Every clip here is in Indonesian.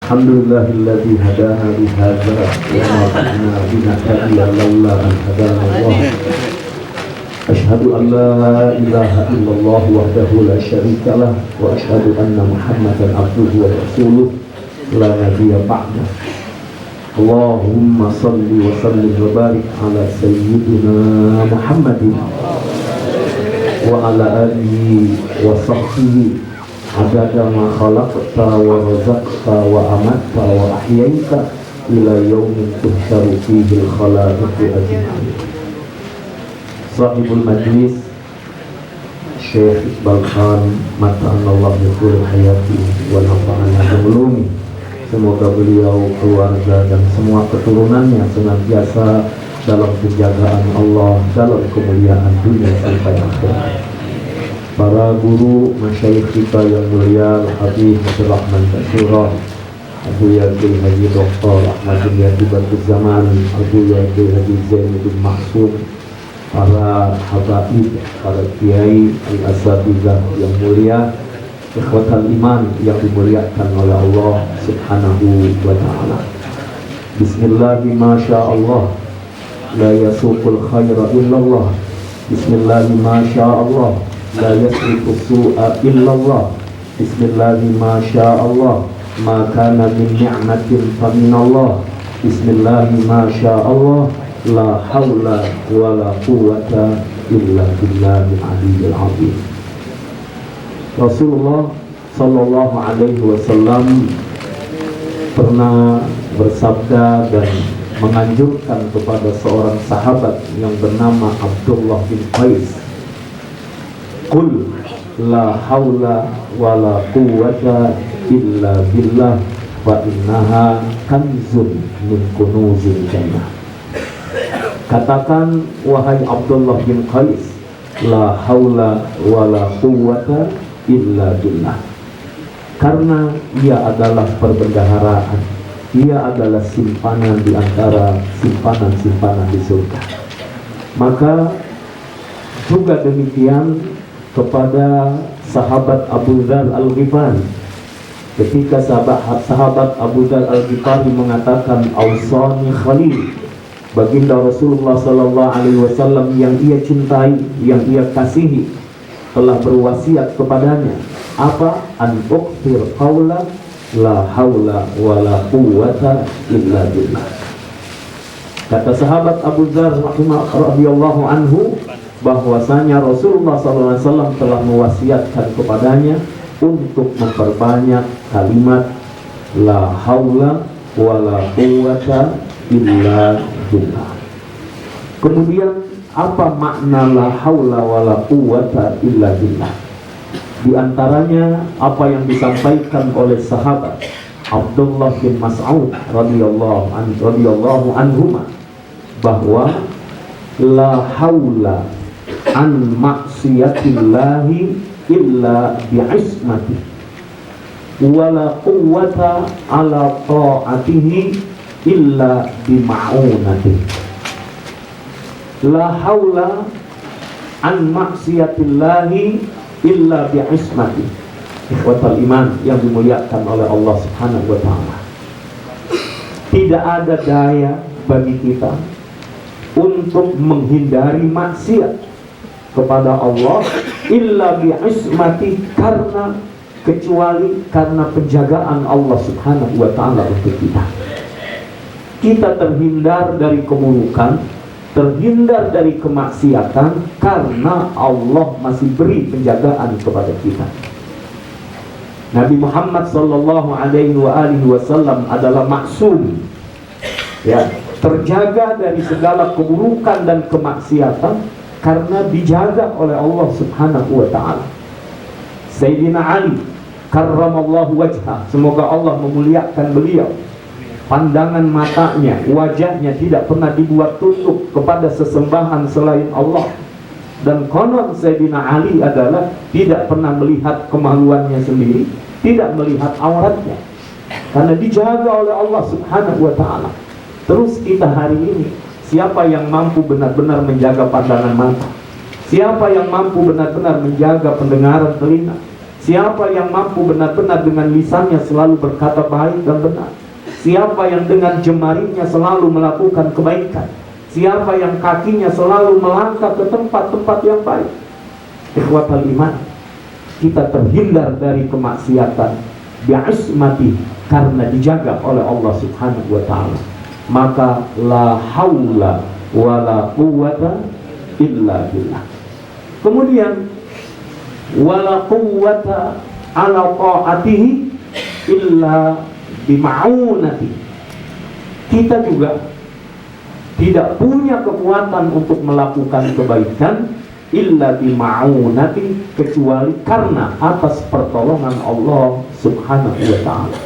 Alhamdulillahilladzi hadana li hadza wa ma kunna linahtadiya laula an hadana Allah. Asyhadu an la ilaha illallah wahdahu la syarika lah wa asyhadu anna Muhammadan abduhu wa rasuluh la nabiyya ba'dah. Allahumma salli wa sallim wa barik ala sayyidina Muhammadin wa ala alihi wa sahbihi adada ma khalaqta wa razaqta wa amatta wa ahyaita ila yaumin tuhsyaru fihi al-khalaiqu ajma'in. Sahibul majlis Syekh Iqbal Khan mata'anallahu bi kulli hayati wa nafa'ana bi ulumi. Semoga beliau, keluarga dan semua keturunannya senantiasa dalam penjagaan Allah, dalam kemuliaan dunia sampai akhirat. Para guru masyayikh kita yang mulia, Habib Rahman Tasyurah, Abu Yaqil Haji Dr. Ahmad bin Yaqib Zaman, Abu Yaqil Haji Zainuddin Maksum, para habaib, para kiai, al-asatizah yang mulia, ikhwatal iman yang dimuliakan oleh Allah Subhanahu wa ta'ala. Bismillahi masyaallah, la yasuqul khaira illallah. Bismillahi masyaallah, la yasrifu su'a illallah. Bismillahi masyaallah, ma kana min ni'matin fa minallah. Bismillahi masyaallah, la hawla wa la quwwata illa billahil aliyyil azim. Rasulullah sallallahu alaihi wasallam pernah bersabda dan menganjurkan kepada seorang sahabat yang bernama Abdullah bin Qais, "Qul la haula wa la quwwata illa billah wa innaha kanzun min kunuzil jannah." Katakan, wahai Abdullah bin Qais, la haula wa la quwwata illa billah, karena ia adalah perbendaharaan, ia adalah simpanan di antara simpanan-simpanan di surga. Maka juga demikian kepada sahabat Abu Dzar Al-Ghifari, ketika sahabat Abu Dzar Al-Ghifari mengatakan, "Ausani Khalil," baginda Rasulullah sallallahu alaihi wasallam yang ia cintai, yang ia kasihi, telah berwasiat kepadanya apa? An uqtir qawla la haula wa la quwwata illa billah. Kata sahabat Abu Dzar radhiyallahu anhu bahwasanya Rasulullah SAW telah mewasiatkan kepadanya untuk memperbanyak kalimat la haula wa la quwwata illa billah. Kemudian apa makna la haula wa la quwwata illa billah? Di antaranya apa yang disampaikan oleh sahabat Abdullah bin Mas'ud radhiyallahu anhu bahwa la haula an maksiyatillahi illa bi'ismati wa la quwwata ala ta'atihi illa bima'unati. La haula an maksiyatillahi illa bi'ismati. Ikhwatal iman yang dimuliakan oleh Allah Subhanahu wa ta'ala, tidak ada daya bagi kita untuk menghindari maksiat kepada Allah illa bi'ismati, kecuali karena penjagaan Allah Subhanahu wa ta'ala untuk kita. Kita terhindar dari keburukan, terhindar dari kemaksiatan karena Allah masih beri penjagaan kepada kita. Nabi Muhammad sallallahu alaihi wasallam adalah maksum, ya, terjaga dari segala keburukan dan kemaksiatan karena dijaga oleh Allah Subhanahu wa ta'ala. Sayyidina Ali karramallahu wajhah, semoga Allah memuliakan beliau, pandangan matanya, wajahnya tidak pernah dibuat tunduk kepada sesembahan selain Allah. Dan konon Sayyidina Ali adalah tidak pernah melihat kemaluannya sendiri, tidak melihat auratnya, karena dijaga oleh Allah Subhanahu wa ta'ala. Terus kita hari ini, siapa yang mampu benar-benar menjaga pandangan mata? Siapa yang mampu benar-benar menjaga pendengaran telinga? Siapa yang mampu benar-benar dengan lisannya selalu berkata baik dan benar? Siapa yang dengan jemarinya selalu melakukan kebaikan? Siapa yang kakinya selalu melangkah ke tempat-tempat yang baik? Ikhwatal iman, kita terhindar dari kemaksiatan bi'ismati, karena dijaga oleh Allah Subhanahu wa ta'ala. Maka la haula wa la quwwata illa billah. Kemudian wala quwwata ala ta'atihi illa bima'unati. Kita juga tidak punya kekuatan untuk melakukan kebaikan illa bima'unati, kecuali karena atas pertolongan Allah Subhanahu wa ta'ala.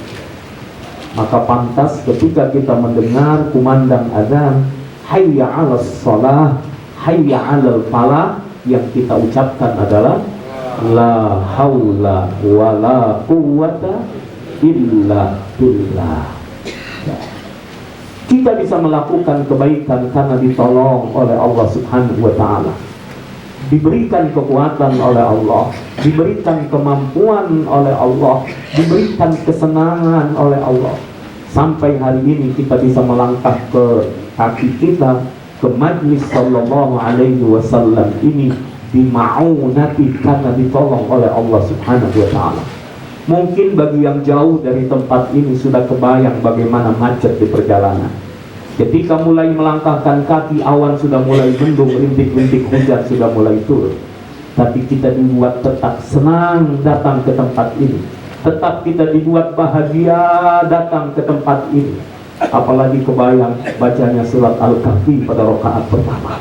Maka pantas ketika kita mendengar kumandang azan hayya 'alas shalah, hayya 'alal falah, yang kita ucapkan adalah la haula wa la quwwata illa billah. Kita bisa melakukan kebaikan karena ditolong oleh Allah Subhanahu wa ta'ala, diberikan kekuatan oleh Allah, diberikan kemampuan oleh Allah, diberikan kesenangan oleh Allah. Sampai hari ini kita bisa melangkah ke kaki kita, ke majlis sallallahu alaihi wasallam ini bima'unati, karena ditolong oleh Allah Subhanahu wa ta'ala. Mungkin bagi yang jauh dari tempat ini sudah kebayang bagaimana macet di perjalanan. Ketika mulai melangkahkan kaki, awan sudah mulai mendung, rintik-rintik hujan sudah mulai turun. Tapi kita dibuat tetap senang datang ke tempat ini, tetap kita dibuat bahagia datang ke tempat ini. Apalagi kebayang bacanya surat Al-Kahfi pada rakaat pertama.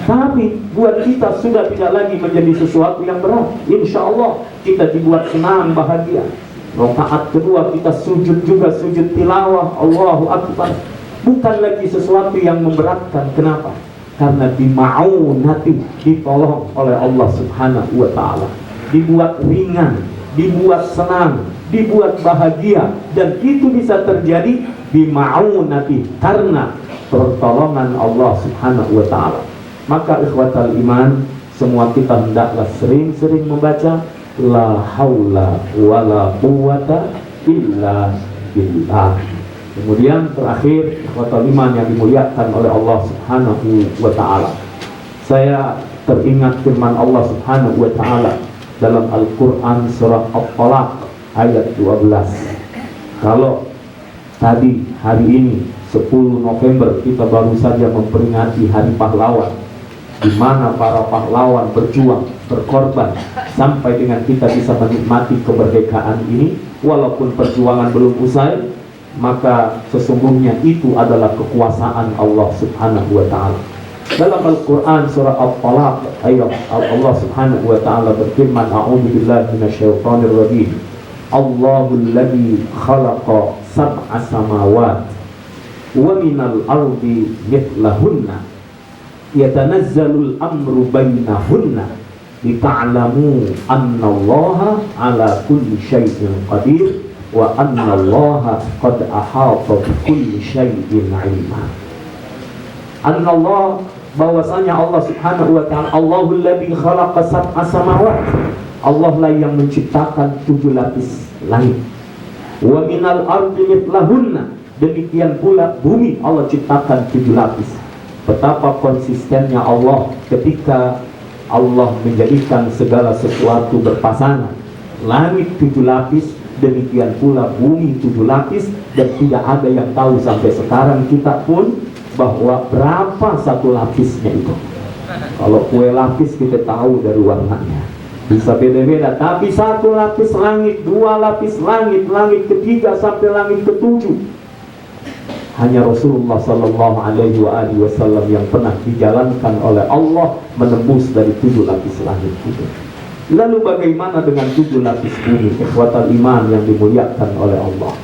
Tapi buat kita sudah tidak lagi menjadi sesuatu yang berat. Insya Allah kita dibuat senang, bahagia. Rakaat kedua kita sujud juga, sujud tilawah, Allahu Akbar. Bukan lagi sesuatu yang memberatkan. Kenapa? Karena bima'unati, ditolong oleh Allah Subhanahu wa ta'ala. Dibuat ringan, dibuat senang, dibuat bahagia. Dan itu bisa terjadi bima'unati, karena pertolongan Allah Subhanahu wa ta'ala. Maka ikhwatal iman, semua kita hendaklah sering-sering membaca la haula wa la quwwata illa billah. Kemudian terakhir, ikhwatal iman yang dimuliakan oleh Allah Subhanahu wa ta'ala, saya teringat firman Allah Subhanahu wa ta'ala dalam Al-Quran surah At-Talaq ayat 12. Kalau tadi hari ini 10 November kita baru saja memperingati Hari Pahlawan, di mana para pahlawan berjuang, berkorban sampai dengan kita bisa menikmati kemerdekaan ini. Walaupun perjuangan belum usai, maka sesungguhnya itu adalah kekuasaan Allah Subhanahu wa ta'ala. Dalam Al-Quran surah At-Talaq ayat Allah Subhanahu wa ta'ala berfirman, a'udzu billahi minasyaitonir rajim. Allahul ladzi khalaqa sab'a samawat wa minal ardi mithlahunna yatanazzalul amru bainahunna lita'lamu annallaha ala kulli syai'in qadir wa annallaha qad ahata bi kulli syai'in 'ilma. Annallah, bahwasanya Allah Subhanahu wa ta'ala, Allahul ladzi khalaqa sab'a samawat, Allah lah yang menciptakan 7 lapis langit. Wa minal ardi mithlahunna, demikian pula bumi Allah ciptakan 7 lapis. Betapa konsistennya Allah ketika Allah menjadikan segala sesuatu berpasangan. Langit 7 lapis, demikian pula bumi 7 lapis, dan tidak ada yang tahu sampai sekarang kita pun bahwa berapa satu lapisnya itu. Kalau kue lapis kita tahu dari warnanya, bisa beda-beda, tapi satu lapis langit, 2 lapis langit, langit ketiga sampai langit ketujuh, hanya Rasulullah sallallahu alaihi wasallam yang pernah dijalankan oleh Allah menembus dari 7 lapis langit itu. Lalu bagaimana dengan 7 lapis bumi, ikhwatal iman yang dimuliakan oleh Allah?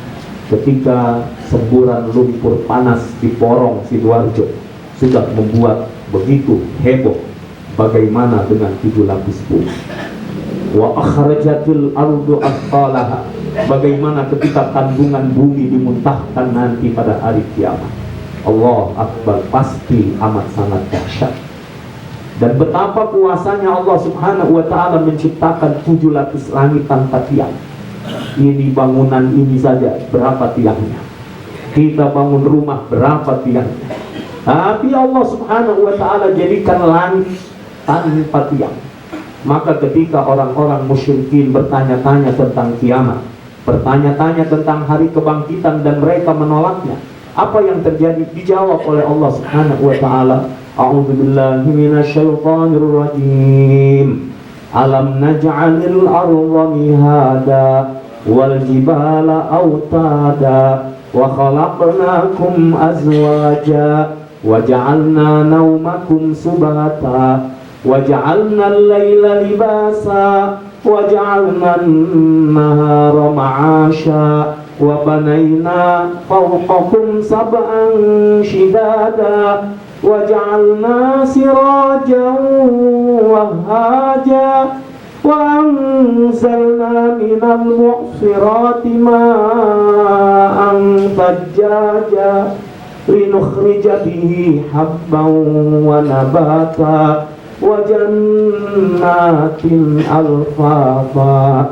Ketika semburan lumpur panas di Porong Sidoarjo sudah membuat begitu heboh, bagaimana dengan 7 lapis bumi? Wa akhrajatil ardu athqalaha, bagaimana ketika kandungan bumi dimuntahkan nanti pada hari kiamat? Allah Akbar, pasti amat sangat dahsyat. Dan betapa kuasanya Allah Subhanahu wa ta'ala menciptakan 7 lapis langit tanpa tiang. Ini bangunan ini saja berapa tiangnya? Kita bangun rumah berapa tiangnya? Tapi Allah Subhanahu wa ta'ala jadikan langit tanpa tiang. Maka ketika orang-orang musyrikin bertanya-tanya tentang kiamat, bertanya-tanya tentang hari kebangkitan dan mereka menolaknya, apa yang terjadi? Dijawab oleh Allah Subhanahu wa ta'ala, A'udzu billahi minasyaitonir rajim. Alam naj'alil arda mihada wal jibala autada wa khalaqnakum azwaja wa ja'alna naumakum subata wa ja'alna al-laila libasa wa ja'alna an-nahara ma'asha wa banayna fawqakum sab'an shidada wa ja'alna sirajan wahhaja wa anzalna minal mu'sirati ma'an thajjaja linukhrija bihi habban wa nabata wa jannatin alfafa.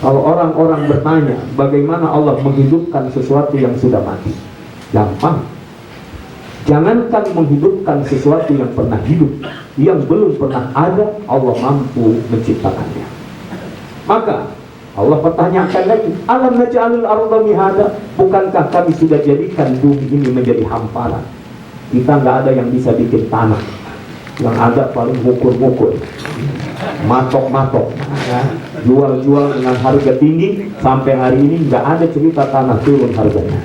Kalau orang-orang bertanya bagaimana Allah menghidupkan sesuatu yang sudah mati, gampang. Jangankan menghidupkan sesuatu yang pernah hidup, yang belum pernah ada, Allah mampu menciptakannya. Maka Allah pertanyakan lagi, alam naj'alul arda mihada, bukankah kami sudah jadikan bumi ini menjadi hamparan? Kita nggak ada yang bisa bikin tanah, yang ada paling mukul-mukul, matok-matok, jual-jual dengan harga tinggi. Sampai hari ini nggak ada cerita tanah turun harganya.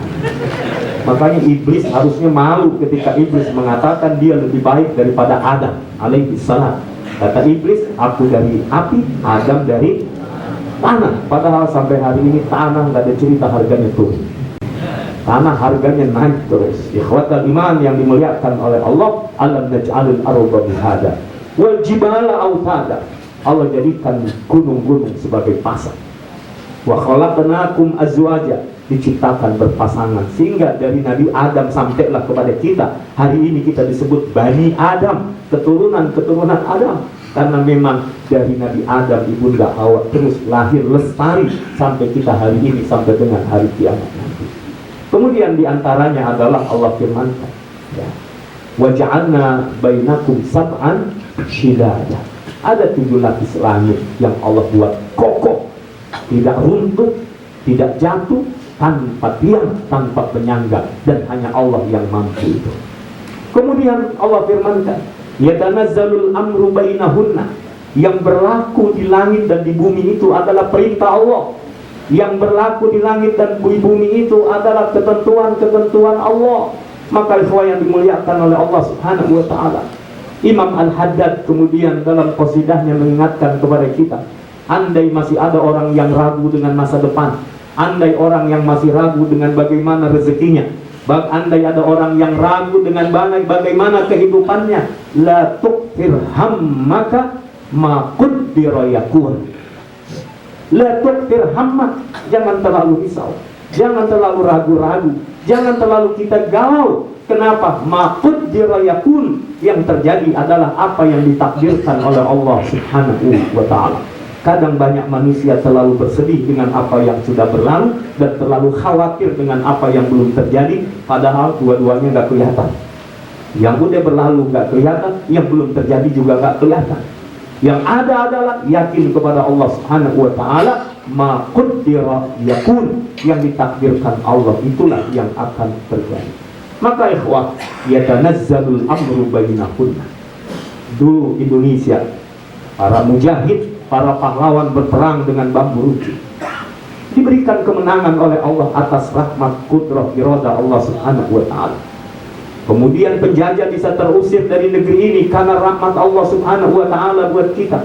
Makanya iblis harusnya malu ketika iblis mengatakan dia lebih baik daripada Adam alaihissalam. Kata iblis, aku dari api, Adam dari tanah. Padahal sampai hari ini tanah nggak ada cerita harganya turun. Tanah harganya naik terus. Ikhwatal iman yang dimuliakan oleh Allah, alam naj'alul arda mihada wal jibala autada. Allah jadikan gunung-gunung sebagai pasang. Wa khalaqnakum azwaja, diciptakan berpasangan, sehingga dari Nabi Adam sampailah kepada kita. Hari ini kita disebut Bani Adam, keturunan Adam, karena memang dari Nabi Adam ibunda Hawa terus lahir lestari sampai kita hari ini, sampai dengan hari kiamat nanti. Kemudian diantaranya adalah Allah firmankan, ya, wa ja'alna bainakum sab'an shidada. Ada 7 lapis langit yang Allah buat kokoh, tidak runtuh, tidak jatuh, tanpa tiang, tanpa penyangga, dan hanya Allah yang mampu itu. Kemudian Allah firmankan, yatanazzalul amru bainahunna, yang berlaku di langit dan di bumi itu adalah perintah Allah. Yang berlaku di langit dan di bumi itu adalah ketentuan-ketentuan Allah. Maka ikhwah yang dimuliakan oleh Allah Subhanahu wa ta'ala, Imam Al-Haddad kemudian dalam qasidahnya mengingatkan kepada kita, andai masih ada orang yang ragu dengan masa depan, andai orang yang masih ragu dengan bagaimana rezekinya, andai ada orang yang ragu dengan bagaimana kehidupannya, la tuqfir hammaka ma qaddara yakun. La tuqfir hammak, jangan terlalu risau, jangan terlalu ragu-ragu, jangan terlalu kita galau. Kenapa? Ma qaddara yakun, yang terjadi adalah apa yang ditakdirkan oleh Allah Subhanahu wa ta'ala. Kadang banyak manusia terlalu bersedih dengan apa yang sudah berlalu dan terlalu khawatir dengan apa yang belum terjadi, padahal dua-duanya nggak kelihatan. Yang udah berlalu nggak kelihatan, yang belum terjadi juga nggak kelihatan. Yang ada adalah yakin kepada Allah Subhanahu wa ta'ala, ma qaddara yakun, yang ditakdirkan Allah itulah yang akan terjadi. Maka ikhwah, yatanazzalul amru bainahunna. Dulu Indonesia, para mujahid, para pahlawan berperang dengan bambu runcing, diberikan kemenangan oleh Allah atas rahmat, kudrah, irada Allah Subhanahu wa ta'ala. Kemudian penjajah bisa terusir dari negeri ini karena rahmat Allah Subhanahu wa ta'ala buat kita.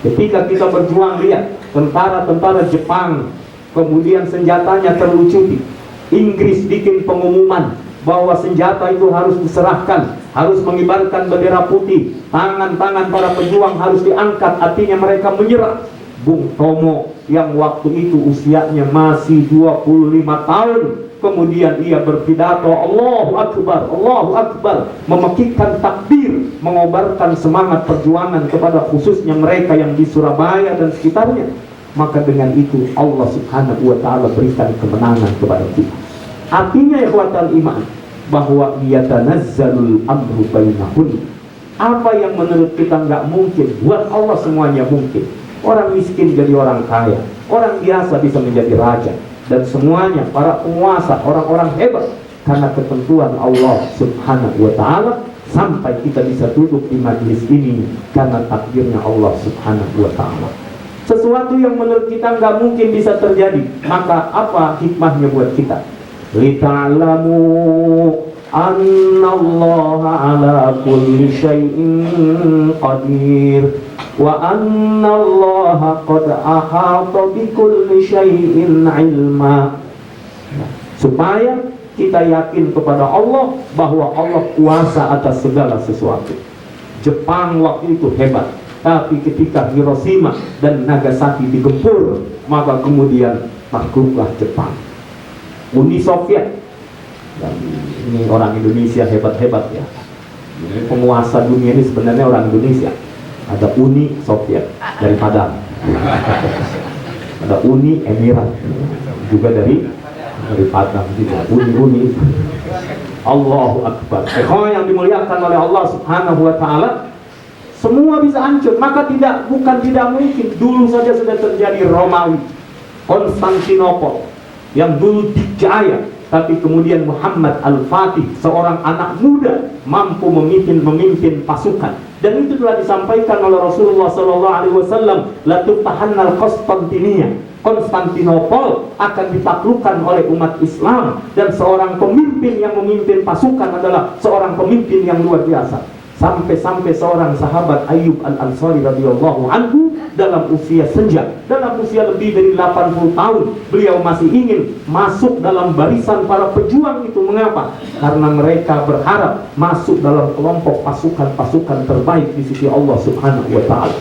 Ketika kita berjuang, lihat tentara-tentara Jepang, kemudian senjatanya terlucuti. Inggris bikin pengumuman bahwa senjata itu harus diserahkan, harus mengibarkan bendera putih, tangan-tangan para pejuang harus diangkat, artinya mereka menyerah. Bung Tomo yang waktu itu usianya masih 25 tahun kemudian ia berpidato Allahu Akbar, memekikkan takbir, mengobarkan semangat perjuangan kepada khususnya mereka yang di Surabaya dan sekitarnya. Maka dengan itu Allah Subhanahu wa ta'ala berikan kemenangan kepada kita. Artinya ya ikhwatal iman, bahwa yatanazzalul amru bainahun. Apa yang menurut kita nggak mungkin, buat Allah semuanya mungkin. Orang miskin jadi orang kaya, orang biasa bisa menjadi raja, dan semuanya para penguasa, orang-orang hebat karena ketentuan Allah Subhanahu wa ta'ala. Sampai kita bisa duduk di majlis ini karena takdirnya Allah Subhanahu wa ta'ala. Sesuatu yang menurut kita nggak mungkin bisa terjadi, maka apa hikmahnya buat kita? Lita'lamu annallaha ala kulli syai'in qadir wa annallaha qad ahata bi kulli syai'in ilma. Supaya kita yakin kepada Allah bahwa Allah kuasa atas segala sesuatu. Jepang waktu itu hebat, tapi ketika Hiroshima dan Nagasaki digempur, maka kemudian takluklah Jepang. Uni Soviet, dan ini orang Indonesia hebat-hebat ya. Penguasa dunia ini sebenarnya orang Indonesia. Ada Uni Soviet dari Padang, ada Uni Emirat juga dari Padang juga. Uni. Allahu Akbar. Yang dimuliakan oleh Allah Subhanahu wa ta'ala. Semua bisa hancur, maka bukan tidak mungkin. Dulu saja sudah terjadi Romawi, Konstantinopel, yang dulu dijaya, tapi kemudian Muhammad Al-Fatih, seorang anak muda, mampu memimpin pasukan. Dan itu telah disampaikan oleh Rasulullah SAW. La tuftahannal Konstantinia, Konstantinopel akan ditaklukkan oleh umat Islam, dan seorang pemimpin yang memimpin pasukan adalah seorang pemimpin yang luar biasa. Sampai seorang sahabat Ayyub Al-Ansari radhiyallahu anhu dalam usia senja, dalam usia lebih dari 80 tahun, beliau masih ingin masuk dalam barisan para pejuang itu. Mengapa? Karena mereka berharap masuk dalam kelompok pasukan-pasukan terbaik di sisi Allah Subhanahu wa ta'ala.